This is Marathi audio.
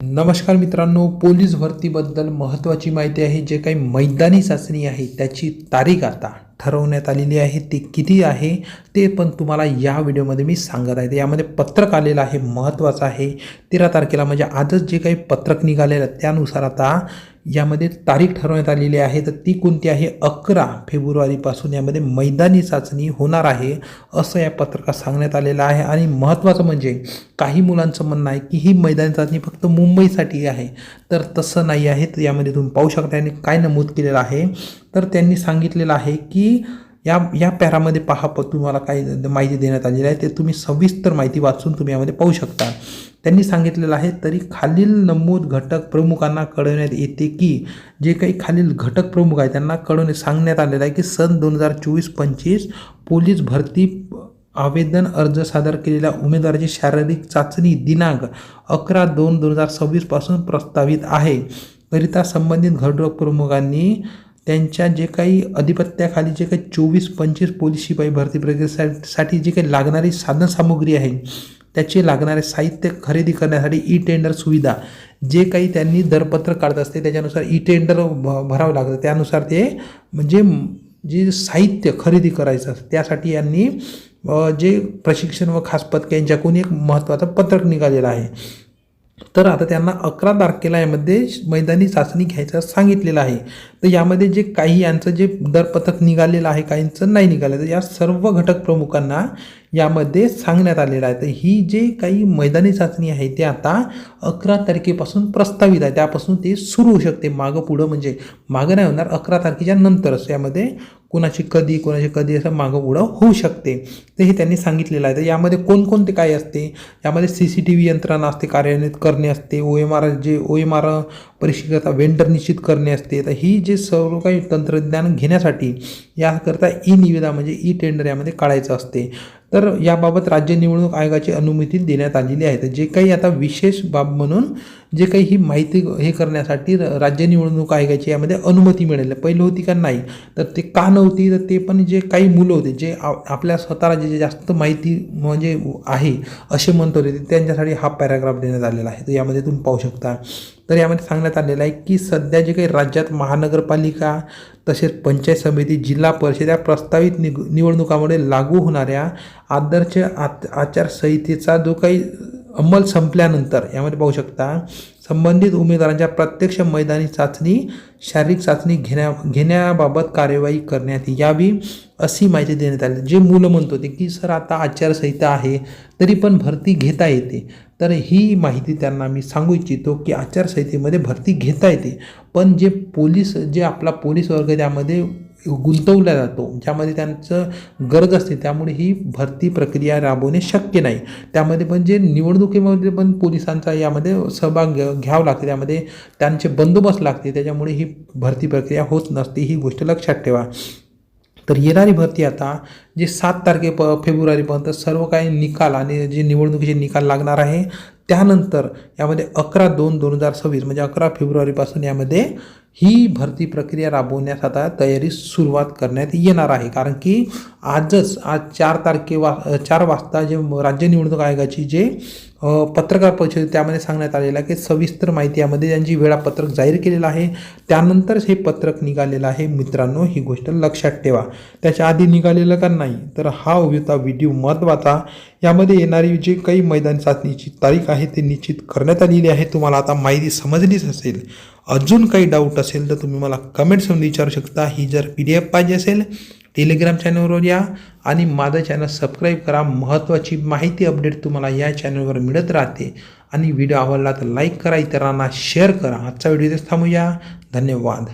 नमस्कार मित्रांनो, पोलीस भरतीबद्दल महत्त्वाची माहिती आहे. जे काही मैदानी चाचणी आहे त्याची तारीख आता ठरवण्यात आलेली आहे. ती किती आहे ते पण तुम्हाला या व्हिडिओमध्ये मी सांगत आहे. यामध्ये पत्रक आलेलं आहे, महत्त्वाचं आहे. 13 तारखेला म्हणजे आजच जे काही पत्रक निघालेलं त्यानुसार आता यामध्ये तारीख ठरवण्यात आलेली आहे. तर ती कोणती आहे? 11 फेब्रुवारीपासून यामध्ये मैदानी चाचणी होणार आहे असं या पत्रकात सांगण्यात आलेलं आहे. आणि महत्त्वाचं म्हणजे काही मुलांचं म्हणणं आहे की ही मैदानी चाचणी फक्त मुंबईसाठी आहे, तर तसं नाही आहे. तर यामध्ये तुम्ही पाहू शकता आणि काय नमूद केलेलं आहे. तर त्यांनी सांगितलेलं आहे की या पॅरामध्ये पहा, तुम्हाला काही माहिती देण्यात आलेली आहे. ते तुम्ही सविस्तर माहिती वाचून तुम्ही यामध्ये पाहू शकता. त्यांनी सांगितलेलं आहे, तरी खालील नमूद घटक प्रमुखांना कळवण्यात येते की जे काही खालील घटक प्रमुख आहेत त्यांना सांगण्यात आलेलं आहे की सन 2024-25 पोलीस भरती आवेदन अर्ज सादर केलेल्या उमेदवाराची शारीरिक चाचणी दिनांक 11/2/2026 पासून प्रस्तावित आहे. करिता संबंधित घटक प्रमुखांनी त्यांच्या जे काही अधिपत्याखाली जे काही 24-25 पोलीस शिपाई भरती प्रक्रियेसाठी जी काही लागणारी साधनसामुग्री आहे त्याचे लागणारे साहित्य खरेदी करण्यासाठी ई टेंडर सुविधा जे काही त्यांनी दरपत्र काढत असते त्याच्यानुसार ई टेंडर भरावं लागतं. त्यानुसार ते म्हणजे जे साहित्य खरेदी करायचं असतं त्यासाठी यांनी जे प्रशिक्षण व खास पथक यांच्याकडून एक महत्त्वाचं पत्रक निघालेलं आहे. तर आता त्यांना 11 तारखेला यामध्ये मैदानी चाचणी घ्यायचं सांगितलेलं आहे. तर यामध्ये जे काही यांचं जे दरपत्रक निघालेलं आहे, काहींचं नाही निघालं. तर या सर्व घटक प्रमुखांना यामध्ये सांगण्यात आलेलं आहे. तर ही जे काही मैदानी चाचणी आहे ते आता 11 तारखेपासून प्रस्तावित आहे. त्यापासून ते सुरू होऊ शकते. मागं पुढं म्हणजे मागं नाही होणार, 11 तारखेच्या नंतरच यामध्ये कोणाची कधी असं मागं पुढं होऊ शकते. तर हे त्यांनी सांगितलेलं आहे. तर यामध्ये कोणकोणते काय असते? यामध्ये CCTV यंत्रणा असते, कार्यान्वित करणे असते, OMR परीक्षेकरता वेंडर निश्चित करणे असते. तर ही जे सर्व काही तंत्रज्ञान घेण्यासाठी याकरता ई निविदा म्हणजे ई टेंडर यामध्ये काढायचं असते. तर याबाबत राज्य निवडणूक आयोगाची अनुमती देण्यात आलेली आहे. तर जे काही आता विशेष बाब म्हणून जे काही ही माहिती हे करण्यासाठी राज्य निवडणूक आयोगाची यामध्ये अनुमती मिळाली. पहिलं होती का नाही, तर ते का नव्हती? तर ते पण जे काही मुलं होते जे आपल्या स्वतःला जे जास्त माहिती म्हणजे आहे असे म्हणत होते त्यांच्यासाठी हा पॅराग्राफ देण्यात आलेला आहे. तर यामध्ये तुम्ही पाहू शकता. तर यामध्ये सांगण्यात आलेलं आहे की सध्या जे काही राज्यात महानगरपालिका तसेच पंचायत समिती, जिल्हा परिषद या प्रस्तावित निवडणुकामुळे लागू होणाऱ्या आदर्श आचारसंहितेचा जो काही अंमल संपल्यानंतर यामध्ये पाहू शकता संबंधित उमेदवारांच्या प्रत्यक्ष मैदानी चाचणी शारीरिक चाचणी घेण्याबाबत कार्यवाही करण्यात यावी अशी माहिती देण्यात आली. जे मुलं म्हणत होते की सर आता आचारसंहिता आहे तरी पण भरती घेता येते, तर ही माहिती त्यांना मी सांगू इच्छितो की आचारसंहितेमध्ये भरती घेता येते, पण जे आपला पोलीस वर्ग त्यामध्ये गुंतवला जातो, ज्यामध्ये त्यांचं गरज असते, त्यामुळे ही भरती प्रक्रिया राबवणे शक्य नाही. त्यामध्ये पण जे निवडणुकीमध्ये पण पोलिसांचा यामध्ये सहभाग घ्यावा लागते, त्यामध्ये त्यांचे बंदोबस्त लागते, त्याच्यामुळे ही भरती प्रक्रिया होत नसते. ही गोष्ट लक्षात ठेवा. तर येणारी भरती आता जे 7 फेब्रुवारीपर्यंत सर्व काही निकाल आणि जे निवडणुकीचे निकाल लागणार आहे त्यानंतर यामध्ये 11/2/2026 म्हणजे 11 फेब्रुवारीपासून यामध्ये ही भरती प्रक्रिया राबवण्यास आता तयारी सुरुवात करण्यात येणार आहे. कारण की आज 4 वाजता जे राज्य निवडणूक आयोगाची जे पत्रकार परिषद त्यामध्ये सांगण्यात आलेलं आहे की सविस्तर माहिती यामध्ये त्यांची वेळापत्रक जाहीर केलेलं आहे. त्यानंतरच हे पत्रक निघालेलं आहे. मित्रांनो, ही गोष्ट लक्षात ठेवा. त्याच्या आधी निघालेलं का नाही, तर हा होता व्हिडिओ महत्त्वाचा. यामध्ये येणारी जे काही मैदानी चाचणीची तारीख आहे ते निश्चित करण्यात आलेली आहे. तुम्हाला आता माहिती समजलीच असेल. अजून काही डाऊट असेल तर तुम्ही मला कमेंट्समध्ये विचारू शकता. ही जर PDF पाहिजे असेल टेलिग्राम चॅनलवर या आणि माझं चॅनल सबस्क्राईब करा. महत्त्वाची माहिती अपडेट तुम्हाला या चॅनलवर मिळत राहते. आणि व्हिडिओ आवडला तर लाईक करा, इतरांना शेअर करा. आजचा व्हिडिओ इथेच थांबूया. धन्यवाद.